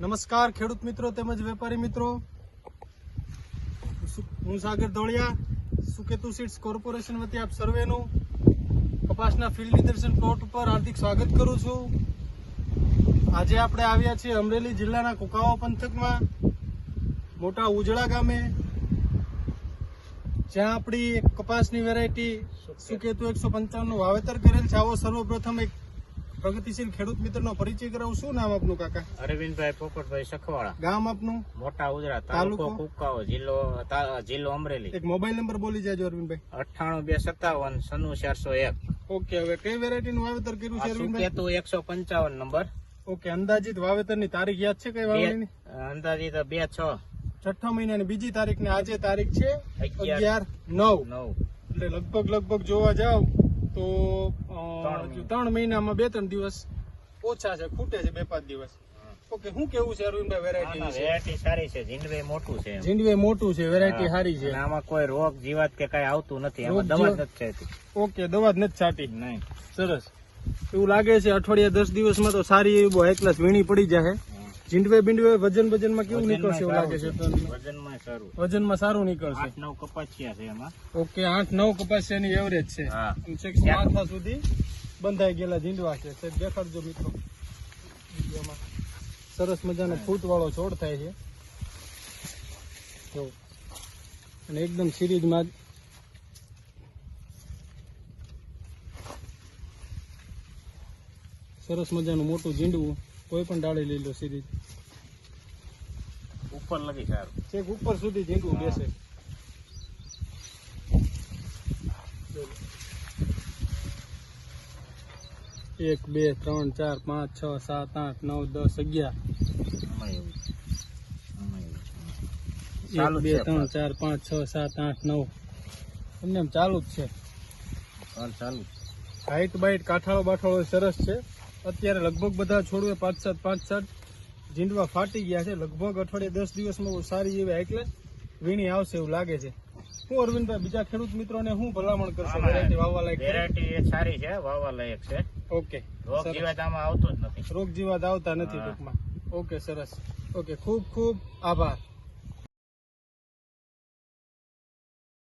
નમસ્કાર ખેડૂત મિત્રો તેમજ વેપારી મિત્રો, હું સાગર ધોળિયા સુકેતુ સીડ્સ કોર્પોરેશન વતી આપ સર્વેનું કપાસના ફિલ્ડ નિદર્શન પ્લોટ ઉપર હાર્દિક સ્વાગત કરું છું. આજે આપણે આવ્યા છીએ અમરેલી જિલ્લાના કુકાવા પંથકમાં મોટા ઉજળા ગામે, જ્યાં આપણી કપાસની વેરાયટી સુકેતુ 155 નું વાવેતર કરેલ છે. આવો સર્વપ્રથમ એક પ્રગતિશીલ ખેડૂત મિત્રનો પરિચય કરાવું. શું નામ આપનું કાકા? અરવિંદભાઈ પોપટભાઈ સખવાળા, ગામ આપનું? મોટા ઉજળા, તાલુકો કુકાવો, જિલ્લો અમરેલી. એક મોબાઈલ નંબર બોલી જાજો અરવિંદભાઈ. 98 257 9401. ઓકે, હવે કઈ વેરાયટી નું વાવેતર કર્યું છે અરવિંદભાઈ? સુકેતુ 155 નંબર. ઓકે, અંદાજિત વાવેતરની તારીખ યાદ છે કઈ વાવણીની? અંદાજિત 2/6 છઠ્ઠા મહિનાની 2જી તારીખ ને આજે તારીખ છે 11/9. એટલે લગભગ જોવા જાવ તો 3 મહિનામાં 2-3 દિવસ ઓછા છે, ખૂટે છે 2-5 દિવસ. ઓકે, શું કેવું છે અરવિંદભાઈ વેરાયટી? વેરાયટી સારી છે, જીંડવે મોટું છે. જીંડવે મોટું છે, વેરાયટી સારી છે. આમાં કોઈ રોગ જીવાત કે કઈ આવતું નથી, આમાં દવા જ નથી છાંટી. ઓકે, દવા જ નથી છાંટી. નહીં, સરસ. એવું લાગે છે અઠવાડિયા 10 દિવસમાં તો સારી એવી હાઈ ક્લાસ વીણી પડી જાય. જીંડવે વજનમાં કેવું નીકળશે એવું લાગે છે? વજનમાં સારું, વજનમાં સારું નીકળશે. 8-9 કપાસિયા છે એમાં. ઓકે, 8-9 કપાસિયાની એવરેજ છે. માથા સુધી બંધાઈ ગયેલા જીંડવા છે. દેખાડજો મિત્રો વિડીયોમાં. સરસ મજાનો ફૂટ વાળો છોડ થાય છે જો, અને એકદમ સિરીઝમાં સરસ મજાનું મોટું જીંડવું. કોઈ પણ ડાળી લઈ લો સિરીઝ, ઉપર લગી સારું, છેક ઉપર સુધી જીંડવું બેસે. 1 2 3 4 5 6 7 8 9 10 11. 1 2 3 4 5 6 7 8 9 એમને એમ ચાલુ જ છે. ચાલુ હાઈટ બાઈટ કાઠાળો બાઠાળો સરસ છે. અત્યારે લગભગ બધા છોડવે 5-7 જીંડવા ફાટી ગયા છે. લગભગ અઠવાડિયે 10 દિવસમાં સારી એવી હાઈ ક્લાસ વીણી આવશે એવું લાગે છે. શું અરવિંદભાઈ બીજા ખેડૂત મિત્રોને શું ભલામણ કરશે? વેરાયટી વાવવા લાયક? વેરાયટી સારી છે, વાવવા લાયક છે. ઓકે, રોગ જીવાત આમાં આવતો જ નથી. રોગ જીવાત આવતા નથી ટૂંકમાં. ઓકે, સરસ. ઓકે, ખૂબ આભાર.